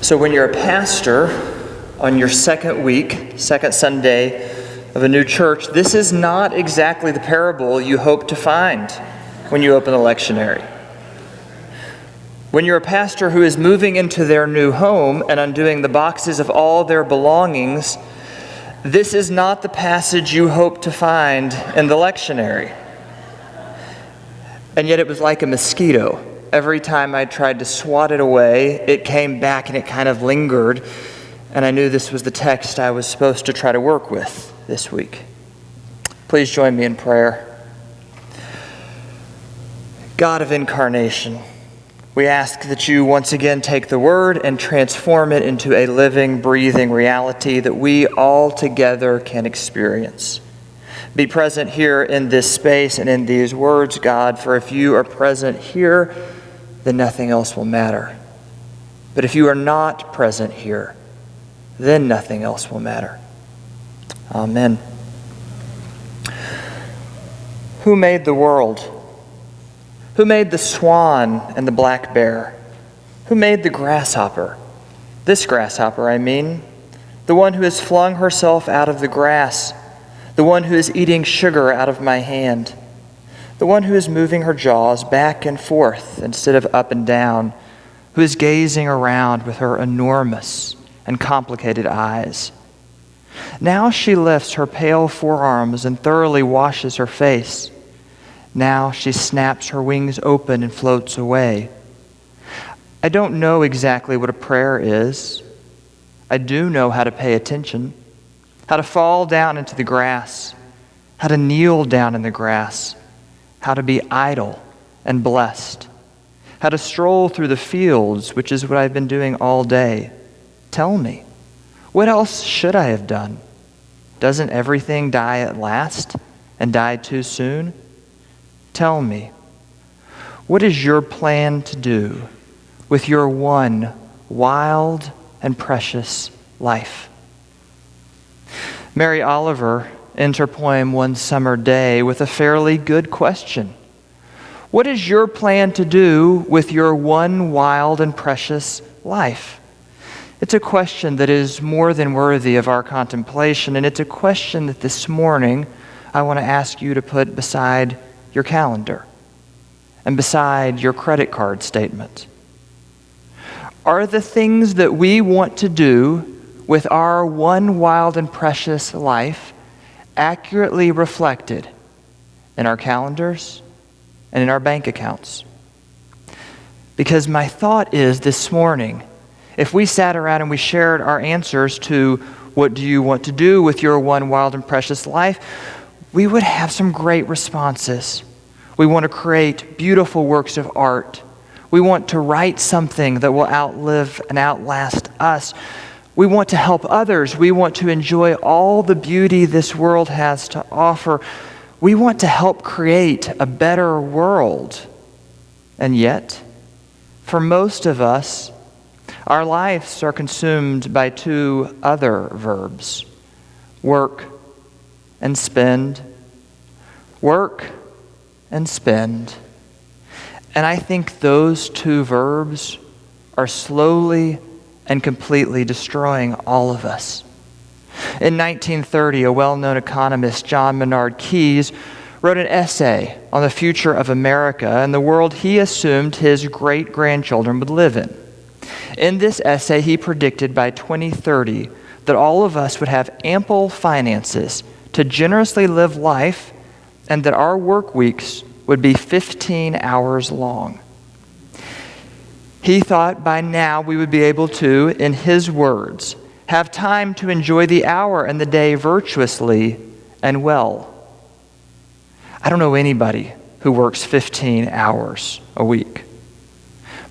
So when you're a pastor on your second week, second Sunday of a new church, this is not exactly the parable you hope to find when you open the lectionary. When you're a pastor who is moving into their new home and undoing the boxes of all their belongings, this is not the passage you hope to find in the lectionary. And yet it was like a mosquito. Every time I tried to swat it away, it came back and it kind of lingered, and I knew this was the text I was supposed to try to work with this week. Please join me in prayer. God of incarnation, we ask that you once again take the word and transform it into a living, breathing reality that we all together can experience. Be present here in this space and in these words, God, for if you are present here, then nothing else will matter. But if you are not present here, then nothing else will matter. Amen. Who made the world? Who made the swan and the black bear? Who made the grasshopper? This grasshopper, I mean, the one who has flung herself out of the grass, the one who is eating sugar out of my hand, the one who is moving her jaws back and forth instead of up and down, who is gazing around with her enormous and complicated eyes. Now she lifts her pale forearms and thoroughly washes her face. Now she snaps her wings open and floats away. I don't know exactly what a prayer is. I do know how to pay attention, how to fall down into the grass, how to kneel down in the grass, how to be idle and blessed, how to stroll through the fields, which is what I've been doing all day. Tell me, what else should I have done? Doesn't everything die at last and die too soon? Tell me, what is your plan to do with your one wild and precious life? Mary Oliver ends her poem One Summer Day with a fairly good question. What is your plan to do with your one wild and precious life? It's a question that is more than worthy of our contemplation, and it's a question that this morning I want to ask you to put beside your calendar and beside your credit card statement. Are the things that we want to do with our one wild and precious life accurately reflected in our calendars and in our bank accounts? Because my thought is this morning, if we sat around and we shared our answers to what do you want to do with your one wild and precious life, we would have some great responses. We want to create beautiful works of art. We want to write something that will outlive and outlast us. We want to help others. We want to enjoy all the beauty this world has to offer. We want to help create a better world. And yet, for most of us, our lives are consumed by two other verbs: work and spend. Work and spend. And I think those two verbs are slowly and completely destroying all of us. In 1930, a well-known economist, John Maynard Keyes, wrote an essay on the future of America and the world he assumed his great-grandchildren would live in. In this essay, he predicted by 2030 that all of us would have ample finances to generously live life and that our work weeks would be 15 hours long. He thought by now we would be able to, in his words, have time to enjoy the hour and the day virtuously and well. I don't know anybody who works 15 hours a week.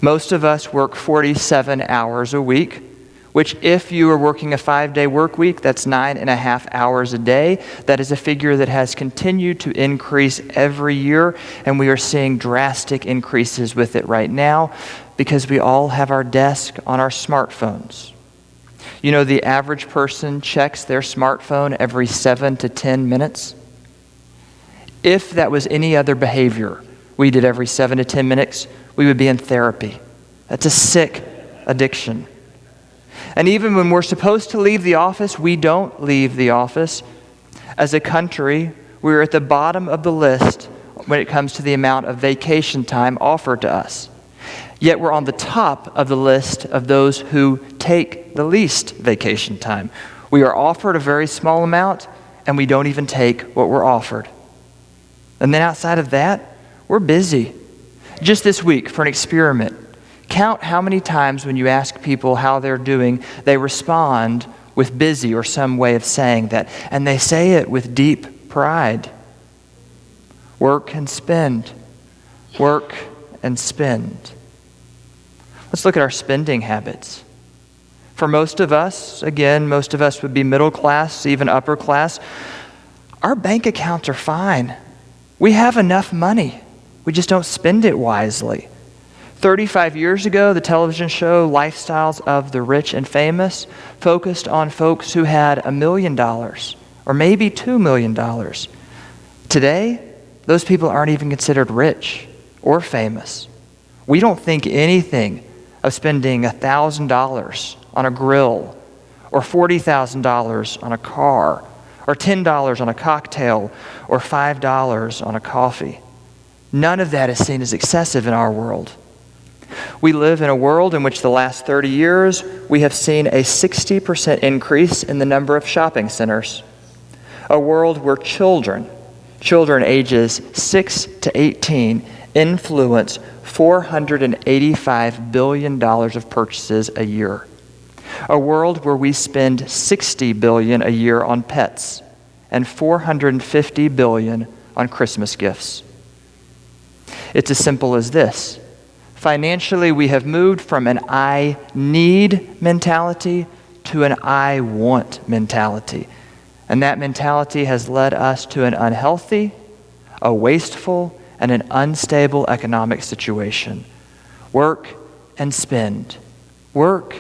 Most of us work 47 hours a week, which if you are working a 5-day work week, that's 9.5 hours a day. That is a figure that has continued to increase every year, and we are seeing drastic increases with it right now because we all have our desk on our smartphones. You know, the average person checks their smartphone every 7 to 10 minutes. If that was any other behavior we did every 7 to 10 minutes, we would be in therapy. That's a sick addiction. And even when we're supposed to leave the office, we don't leave the office. As a country, we're at the bottom of the list when it comes to the amount of vacation time offered to us. Yet we're on the top of the list of those who take the least vacation time. We are offered a very small amount, and we don't even take what we're offered. And then outside of that, we're busy. Just this week, for an experiment, count how many times when you ask people how they're doing, they respond with busy or some way of saying that. And they say it with deep pride. Work and spend. Work and spend. Let's look at our spending habits. For most of us, again, most of us would be middle class, even upper class. Our bank accounts are fine. We have enough money. We just don't spend it wisely. 35 years ago, the television show Lifestyles of the Rich and Famous focused on folks who had $1 million or maybe $2 million. Today, those people aren't even considered rich or famous. We don't think anything of spending $1,000 on a grill or $40,000 on a car or $10 on a cocktail or $5 on a coffee. None of that is seen as excessive in our world. We live in a world in which the last 30 years we have seen a 60% increase in the number of shopping centers. A world where children ages 6 to 18 influence $485 billion of purchases a year. A world where we spend $60 billion a year on pets and $450 billion on Christmas gifts. It's as simple as this. Financially, we have moved from an I need mentality to an I want mentality. And that mentality has led us to an unhealthy, a wasteful, and an unstable economic situation. Work and spend. Work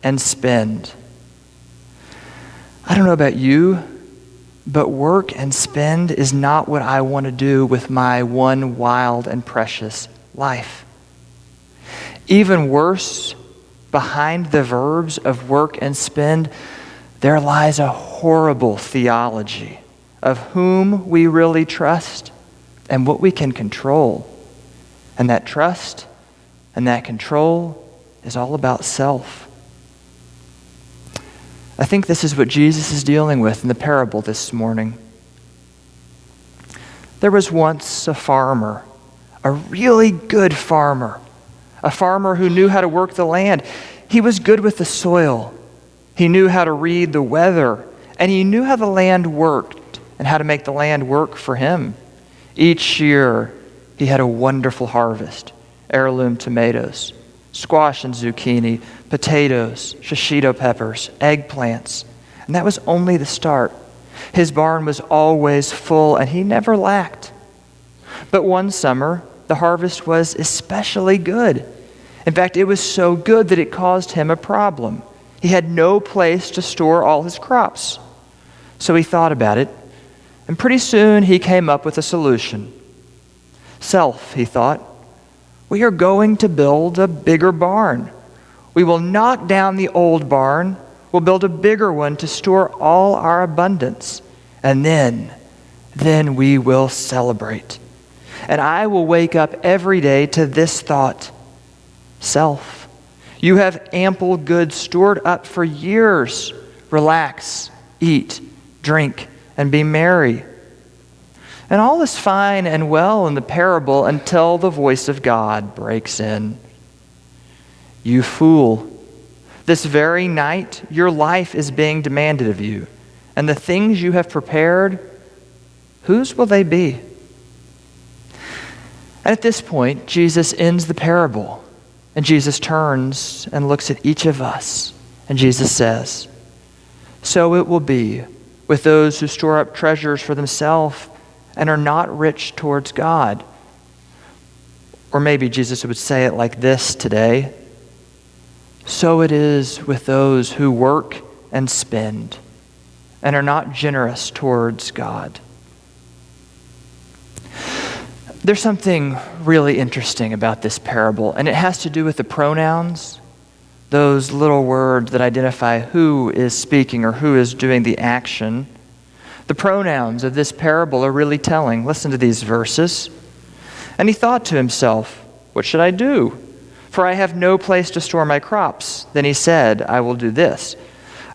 and spend. I don't know about you, but work and spend is not what I want to do with my one wild and precious life. Even worse, behind the verbs of work and spend, there lies a horrible theology of whom we really trust and what we can control. And that trust and that control is all about self. I think this is what Jesus is dealing with in the parable this morning. There was once a farmer, a really good farmer, a farmer who knew how to work the land. He was good with the soil. He knew how to read the weather, and he knew how the land worked and how to make the land work for him. Each year, he had a wonderful harvest: heirloom tomatoes, squash and zucchini, potatoes, shishito peppers, eggplants. And that was only the start. His barn was always full, and he never lacked. But one summer, the harvest was especially good. In fact, it was so good that it caused him a problem. He had no place to store all his crops. So he thought about it, and pretty soon he came up with a solution. Self, he thought. We are going to build a bigger barn. We will knock down the old barn. We'll build a bigger one to store all our abundance. And then we will celebrate. And I will wake up every day to this thought: self, you have ample goods stored up for years. Relax, eat, drink, and be merry. And all is fine and well in the parable until the voice of God breaks in. You fool, this very night your life is being demanded of you, and the things you have prepared, whose will they be? And at this point, Jesus ends the parable, and Jesus turns and looks at each of us, and Jesus says, "So it will be with those who store up treasures for themselves and are not rich towards God." Or maybe Jesus would say it like this today: "So it is with those who work and spend and are not generous towards God." There's something really interesting about this parable, and it has to do with the pronouns those little words that identify who is speaking or who is doing the action. The pronouns of this parable are really telling. Listen to these verses. And he thought to himself, "What should I do? For I have no place to store my crops." Then he said, "I will do this.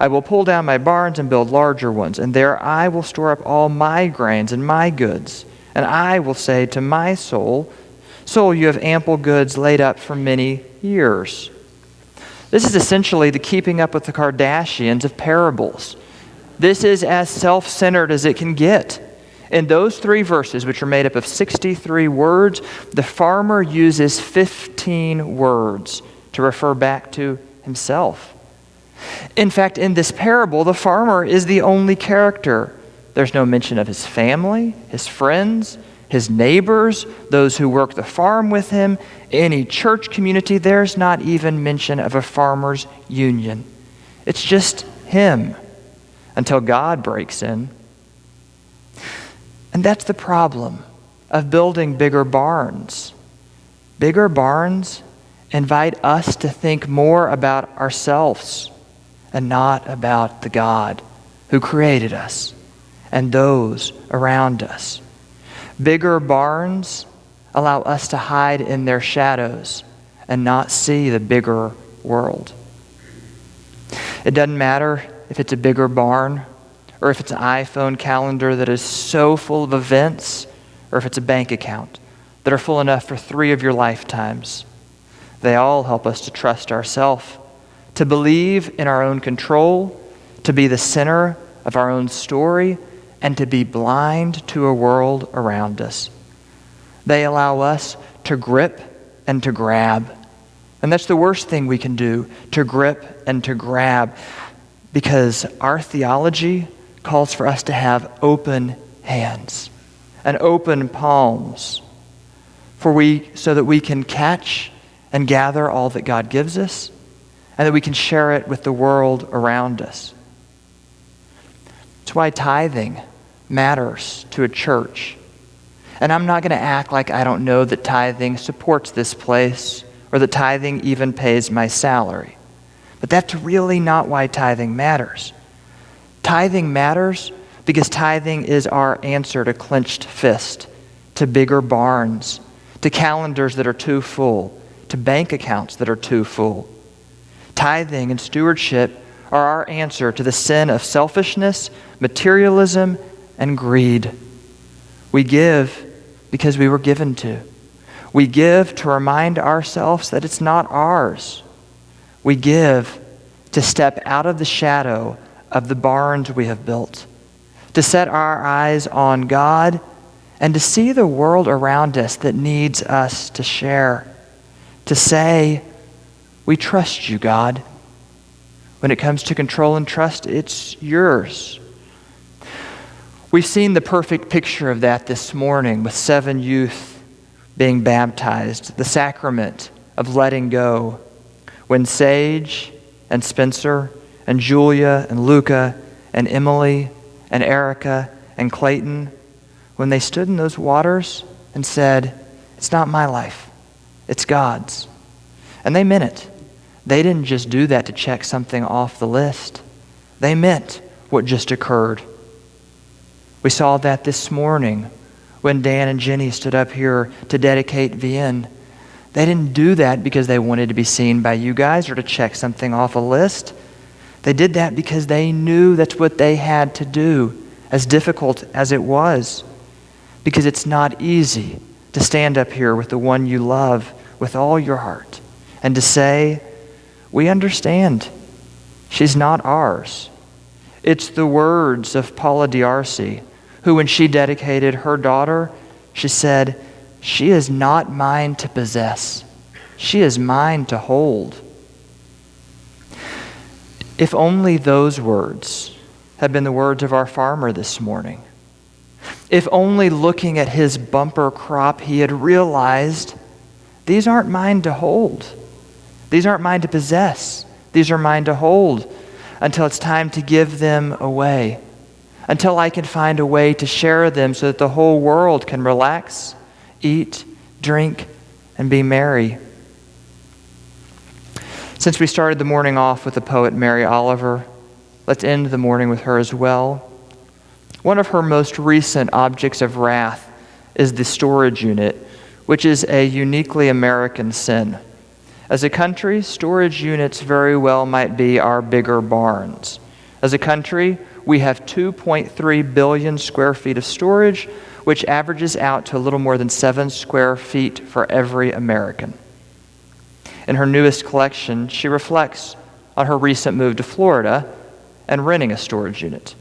I will pull down my barns and build larger ones, and there I will store up all my grains and my goods. And I will say to my soul, 'Soul, you have ample goods laid up for many years.'" This is essentially the keeping up with the Kardashians of parables. This is as self-centered as it can get. In those 3 verses, which are made up of 63 words, the farmer uses 15 words to refer back to himself. In fact, in this parable, the farmer is the only character. There's no mention of his family, his friends, his neighbors, those who work the farm with him, any church community. There's not even mention of a farmers' union. It's just him until God breaks in. And that's the problem of building bigger barns. Bigger barns invite us to think more about ourselves and not about the God who created us and those around us. Bigger barns allow us to hide in their shadows and not see the bigger world. It doesn't matter if it's a bigger barn or if it's an iPhone calendar that is so full of events, or if it's a bank account that are full enough for 3 of your lifetimes. They all help us to trust ourselves, to believe in our own control, to be the center of our own story, and to be blind to a world around us. They allow us to grip and to grab. And that's the worst thing we can do, to grip and to grab, because our theology calls for us to have open hands and open palms so that we can catch and gather all that God gives us and that we can share it with the world around us. That's why tithing matters to a church. And I'm not going to act like I don't know that tithing supports this place or that tithing even pays my salary. But that's really not why tithing matters. Tithing matters because tithing is our answer to clenched fist, to bigger barns, to calendars that are too full, to bank accounts that are too full. Tithing and stewardship are our answer to the sin of selfishness, materialism, and greed. We give because we were given to. We give to remind ourselves that it's not ours. We give to step out of the shadow of the barns we have built, to set our eyes on God and to see the world around us that needs us to share, to say, "We trust you, God." When it comes to control and trust, it's yours. We've seen the perfect picture of that this morning with 7 youth being baptized, the sacrament of letting go, when Sage and Spencer and Julia and Luca and Emily and Erica and Clayton, when they stood in those waters and said, "It's not my life, it's God's." And they meant it. They didn't just do that to check something off the list. They meant what just occurred. We saw that this morning when Dan and Jenny stood up here to dedicate VN. They didn't do that because they wanted to be seen by you guys or to check something off a list. They did that because they knew that's what they had to do, as difficult as it was. Because it's not easy to stand up here with the one you love with all your heart and to say, "We understand. She's not ours." It's the words of Paula D'Arcy, who when she dedicated her daughter, she said, "She is not mine to possess. She is mine to hold." If only those words had been the words of our farmer this morning. If only looking at his bumper crop he had realized, these aren't mine to hold. These aren't mine to possess. These are mine to hold until it's time to give them away, until I can find a way to share them so that the whole world can relax, eat, drink, and be merry. Since we started the morning off with the poet Mary Oliver, let's end the morning with her as well. One of her most recent objects of wrath is the storage unit, which is a uniquely American sin. As a country, storage units very well might be our bigger barns. As a country, we have 2.3 billion square feet of storage, which averages out to a little more than 7 square feet for every American. In her newest collection, she reflects on her recent move to Florida and renting a storage unit.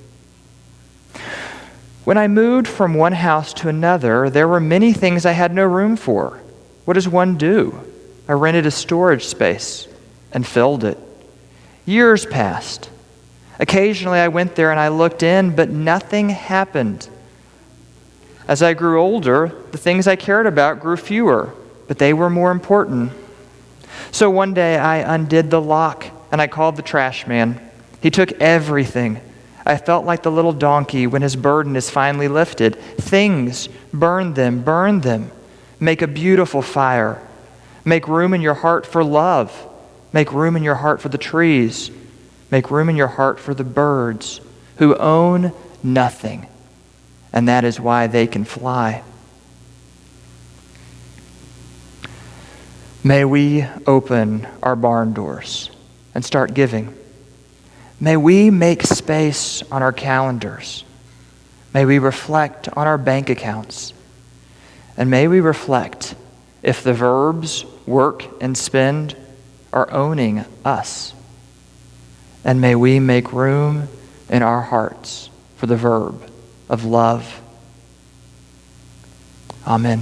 When I moved from one house to another, there were many things I had no room for. What does one do? I rented a storage space and filled it. Years passed. Occasionally I went there and I looked in, but nothing happened. As I grew older, the things I cared about grew fewer, but they were more important. So one day I undid the lock and I called the trash man. He took everything. I felt like the little donkey when his burden is finally lifted. Things, burn them. Make a beautiful fire. Make room in your heart for love. Make room in your heart for the trees. Make room in your heart for the birds who own nothing. And that is why they can fly. May we open our barn doors and start giving. May we make space on our calendars. May we reflect on our bank accounts. And may we reflect if the verbs work and spend are owning us. And may we make room in our hearts for the verb of love. Amen.